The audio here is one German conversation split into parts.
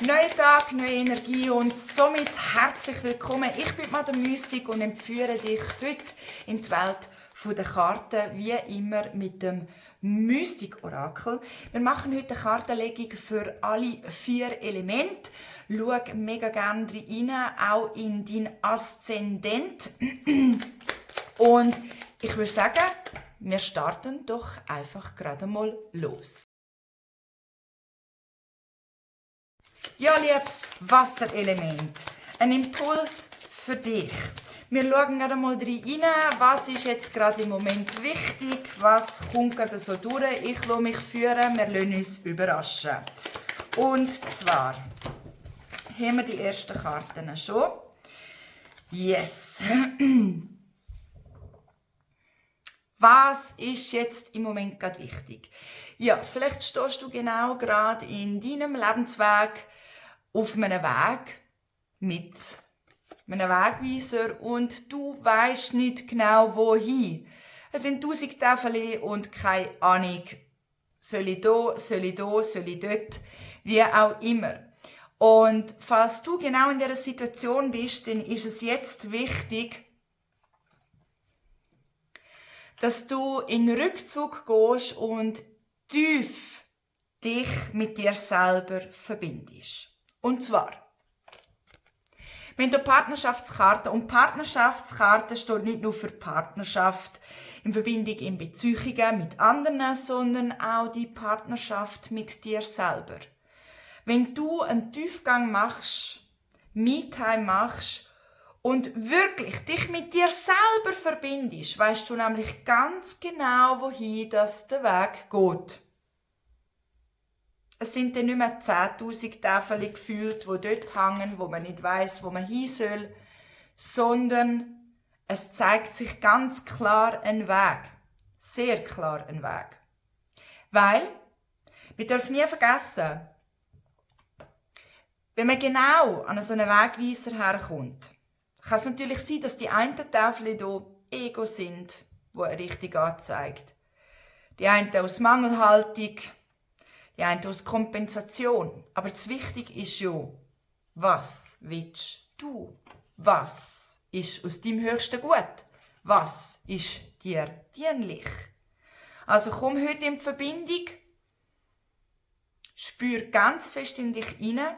Neuer Tag, neue Energie und somit herzlich willkommen. Ich bin Madame Mystik und empfehle dich heute in die Welt der Karten, wie immer mit dem Mystik-Orakel. Wir machen heute eine Kartenlegung für alle 4 Elemente. Schau mega gerne rein, auch in deinen Aszendent. Und ich würde sagen, wir starten doch einfach gerade mal los. Ja, liebes Wasserelement, ein Impuls für dich. Wir schauen gerade mal rein, was ist jetzt gerade im Moment wichtig, was kommt gerade so durch. Ich lasse mich führen, wir lassen uns überraschen. Und zwar haben wir die ersten Karten schon. Yes. Was ist jetzt im Moment gerade wichtig? Ja, vielleicht stehst du genau gerade in deinem Lebensweg auf einem Weg mit einem Wegweiser und du weißt nicht genau wohin. Es sind 1000 Tafeln und keine Ahnung, soll ich da, soll ich da, soll ich dort, wie auch immer. Und falls du genau in dieser Situation bist, dann ist es jetzt wichtig, dass du in den Rückzug gehst und tief dich mit dir selber verbindest. Und zwar, wir haben hier Partnerschaftskarte und Partnerschaftskarte steht nicht nur für Partnerschaft in Verbindung in Beziehungen mit anderen, sondern auch die Partnerschaft mit dir selber. Wenn du einen Tiefgang machst, Me-Time machst und wirklich dich mit dir selber verbindest, weißt du nämlich ganz genau, wohin das der Weg geht. Es sind dann nicht mehr 10.000 Tafeln gefühlt, die dort hängen, wo man nicht weiss, wo man hin soll, sondern es zeigt sich ganz klar ein Weg. Sehr klar ein Weg. Weil, wir dürfen nie vergessen, wenn man genau an so einen Wegweiser herkommt, kann es natürlich sein, dass die einen Tafeln hier Ego sind, die eine Richtung anzeigt. Die einen aus Mangelhaltung, die einen aus Kompensation. Aber das Wichtige ist ja, was willst du? Was ist aus deinem höchsten Gut? Was ist dir dienlich? Also komm heute in die Verbindung, spür ganz fest in dich hinein,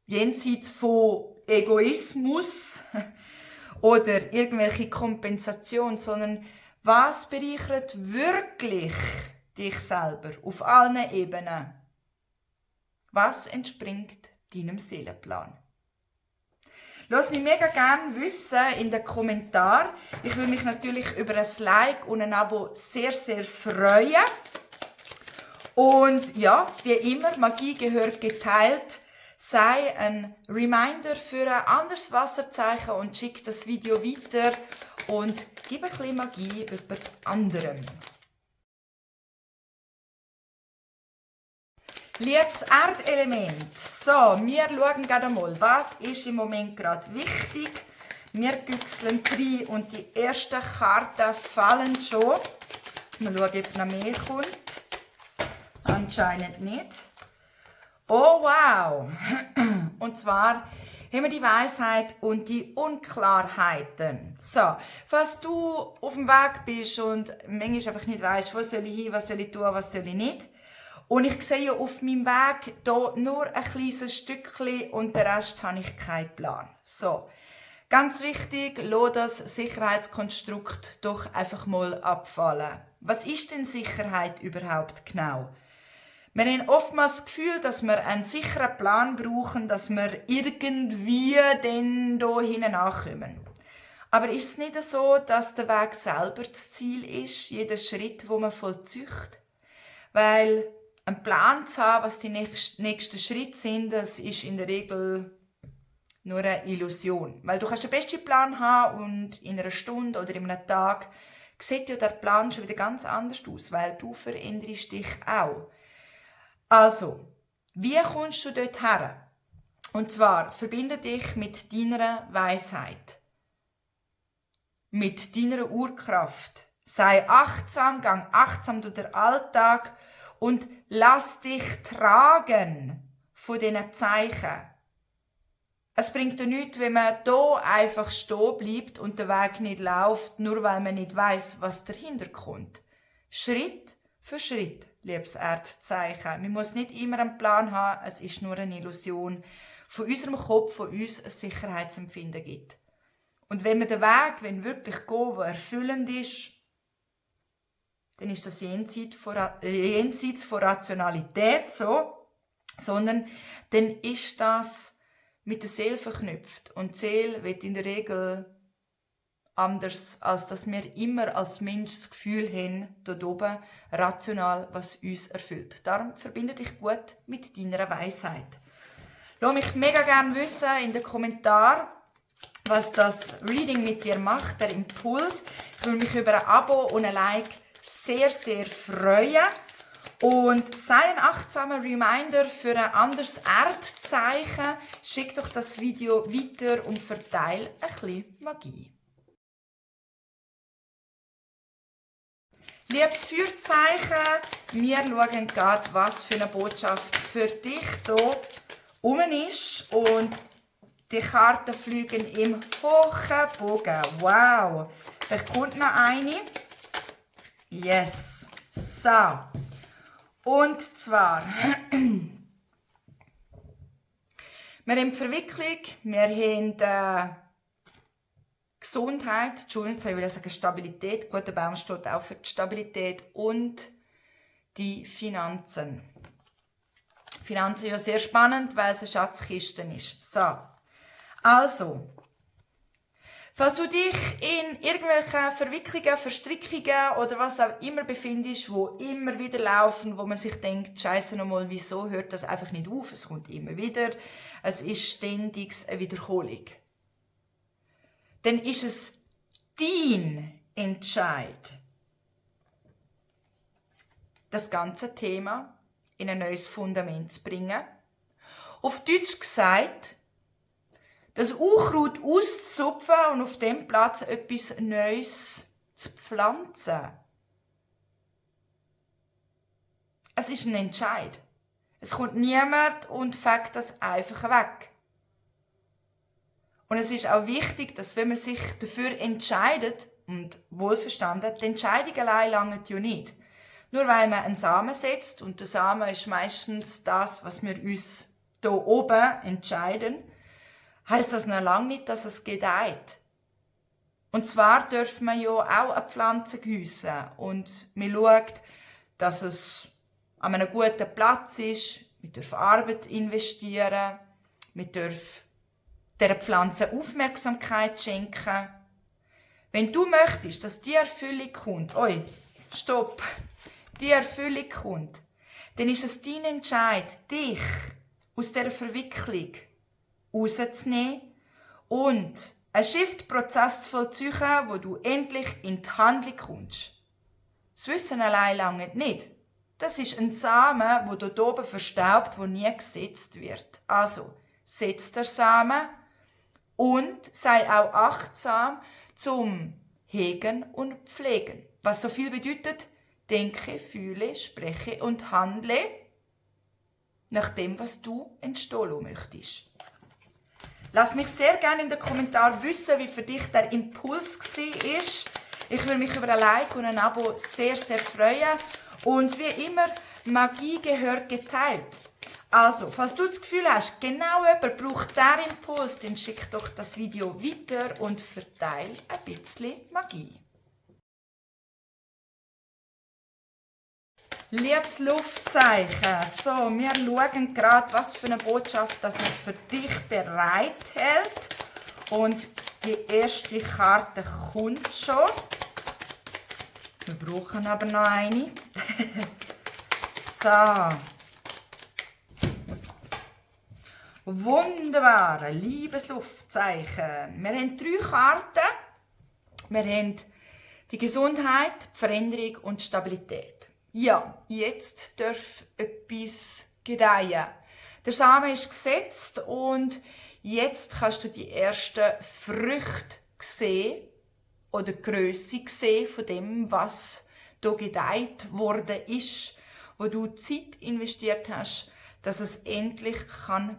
jenseits von Egoismus oder irgendwelche Kompensation, sondern was bereichert wirklich dich selber auf allen Ebenen? Was entspringt deinem Seelenplan? Lass mich mega gerne wissen in den Kommentaren. Ich würde mich natürlich über ein Like und ein Abo sehr, sehr freuen. Und ja, wie immer, Magie gehört geteilt. Sei ein Reminder für ein anderes Wasserzeichen und schick das Video weiter und gib ein bisschen Magie über anderem. Liebes Erdelement, so, wir schauen gerade mal, was ist im Moment gerade wichtig. Wir güchseln rein und die ersten Karten fallen schon. Mal schauen, ob noch mehr kommt. Anscheinend nicht. Oh wow! Und zwar haben wir die Weisheit und die Unklarheiten. So, falls du auf dem Weg bist und manchmal einfach nicht weißt, wo soll ich hin, was soll ich tun, was soll ich nicht. Und ich sehe auf meinem Weg hier nur ein kleines Stückchen und den Rest habe ich keinen Plan. So, ganz wichtig, lass das Sicherheitskonstrukt doch einfach mal abfallen. Was ist denn Sicherheit überhaupt genau? Wir haben oftmals das Gefühl, dass wir einen sicheren Plan brauchen, dass wir irgendwie dann hier hinten ankommen. Aber ist es nicht so, dass der Weg selber das Ziel ist, jeder Schritt, den man vollzieht? Weil einen Plan zu haben, was die nächsten Schritte sind, das ist in der Regel nur eine Illusion. Weil du kannst den besten Plan haben und in einer Stunde oder in einem Tag sieht ja der Plan schon wieder ganz anders aus, weil du veränderst dich auch. Also, wie kommst du dort her? Und zwar, verbinde dich mit deiner Weisheit, mit deiner Urkraft. Sei achtsam, gang achtsam durch den Alltag und lass dich tragen von diesen Zeichen. Es bringt ja nichts, wenn man hier einfach stehen bleibt und der Weg nicht läuft, nur weil man nicht weiss, was dahinter kommt. Schritt für Schritt, liebes Erdzeichen. Man muss nicht immer einen Plan haben, es ist nur eine Illusion von unserem Kopf, von uns ein Sicherheitsempfinden gibt. Und wenn man den Weg wirklich gehen, der erfüllend ist, dann ist das jenseits von Rationalität so, sondern dann ist das mit der Seele verknüpft. Und die Seele wird in der Regel anders, als dass wir immer als Mensch das Gefühl haben, dort oben rational, was uns erfüllt. Darum verbinde dich gut mit deiner Weisheit. Lass mich mega gerne wissen in den Kommentaren, was das Reading mit dir macht, der Impuls. Ich würde mich über ein Abo und ein Like sehr, sehr freuen. Und sei ein achtsamer Reminder für ein anderes Erdzeichen. Schick doch das Video weiter und verteile ein bisschen Magie. Liebes Feuerzeichen, wir schauen gerade, was für eine Botschaft für dich hier rum ist. Und die Karten fliegen im hohen Bogen. Wow! Da kommt noch eine. Yes. So. Und zwar, wir haben die Verwicklung, wir haben Gesundheit, Entschuldigung, ich will sagen Stabilität, guter Baum steht auch für die Stabilität und die Finanzen. Finanzen ja sehr spannend, weil es eine Schatzkiste ist. So, also, falls du dich in irgendwelchen Verwicklungen, Verstrickungen oder was auch immer befindest, wo immer wieder laufen, wo man sich denkt, Scheiße nochmal, wieso hört das einfach nicht auf? Es kommt immer wieder. Es ist ständig eine Wiederholung. Dann ist es dein Entscheid, das ganze Thema in ein neues Fundament zu bringen. Auf Deutsch gesagt, das Unkraut auszupfen und auf dem Platz etwas Neues zu pflanzen. Es ist ein Entscheid. Es kommt niemand und fegt das einfach weg. Und es ist auch wichtig, dass wenn man sich dafür entscheidet, und wohlverstanden, die Entscheidung allein langt ja nicht. Nur weil man einen Samen setzt, und der Samen ist meistens das, was wir uns hier oben entscheiden, heisst das noch lange nicht, dass es gedeiht. Und zwar dürfen wir ja auch eine Pflanze gießen und man schaut, dass es an einem guten Platz ist, wir dürfen Arbeit investieren, wir dürfen dieser Pflanze Aufmerksamkeit schenken. Wenn du möchtest, dass die Erfüllung kommt, stopp, die Erfüllung kommt, dann ist es dein Entscheid, dich aus dieser Verwicklung rauszunehmen und einen Shift-Prozess zu vollziehen, wo du endlich in die Handlung kommst. Das Wissen allein lange nicht. Das ist ein Samen, der dort oben verstaubt, der nie gesetzt wird. Also, setz den Samen und sei auch achtsam zum Hegen und Pflegen. Was so viel bedeutet, denke, fühle, spreche und handle nach dem, was du entstehen möchtest. Lass mich sehr gerne in den Kommentaren wissen, wie für dich der Impuls war. Ich würde mich über ein Like und ein Abo sehr, sehr freuen. Und wie immer, Magie gehört geteilt. Also, falls du das Gefühl hast, genau jemand braucht diesen Impuls, dann schick doch das Video weiter und verteile ein bisschen Magie. Liebes Luftzeichen, so, wir schauen gerade, was für eine Botschaft das es für dich bereithält. Und die erste Karte kommt schon. Wir brauchen aber noch eine. So. Wunderbar, liebes Luftzeichen. Wir haben 3 Karten. Wir haben die Gesundheit, die Veränderung und die Stabilität. Ja, jetzt darf etwas gedeihen. Der Samen ist gesetzt und jetzt kannst du die ersten Früchte sehen oder die Grösse sehen von dem, was hier gedeiht worden ist, wo du Zeit investiert hast, dass es endlich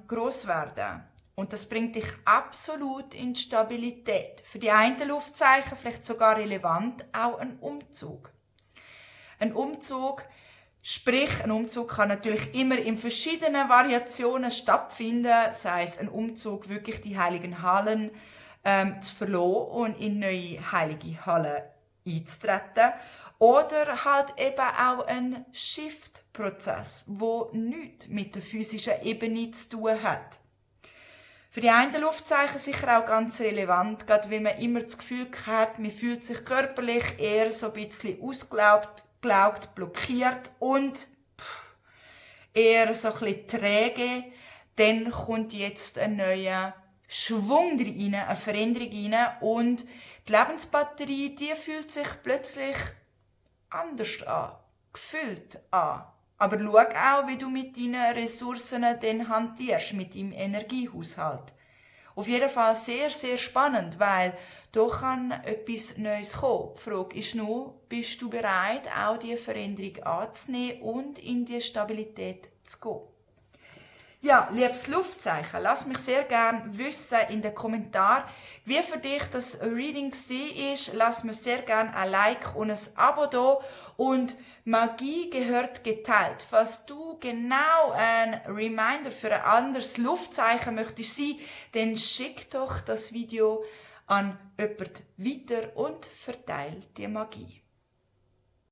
groß werden kann. Und das bringt dich absolut in Stabilität. Für die einen Luftzeichen vielleicht sogar relevant auch ein Umzug. Ein Umzug, sprich ein Umzug kann natürlich immer in verschiedenen Variationen stattfinden, sei es ein Umzug wirklich die heiligen Hallen zu verlassen und in neue heilige Hallen einzutreten oder halt eben auch ein Shift-Prozess, wo nichts mit der physischen Ebene zu tun hat. Für die einen Luftzeichen sicher auch ganz relevant, gerade wenn man immer das Gefühl hat, man fühlt sich körperlich eher so ein bisschen ausgelaugt, blockiert und eher so ein bisschen träge, dann kommt jetzt ein neuer Schwung rein, eine Veränderung rein und die Lebensbatterie, die fühlt sich plötzlich anders an, gefüllt an. Aber schau auch, wie du mit deinen Ressourcen dann hantierst, mit deinem Energiehaushalt. Auf jeden Fall sehr, sehr spannend, weil da kann etwas Neues kommen. Die Frage ist nur, bist du bereit, auch diese Veränderung anzunehmen und in die Stabilität zu gehen? Ja, liebes Luftzeichen, lass mich sehr gerne wissen in den Kommentaren, wie für dich das Reading war. Lass mir sehr gerne ein Like und ein Abo da. Und Magie gehört geteilt. Falls du genau ein Reminder für ein anderes Luftzeichen möchtest sein, dann schick doch das Video an jemanden weiter und verteile die Magie.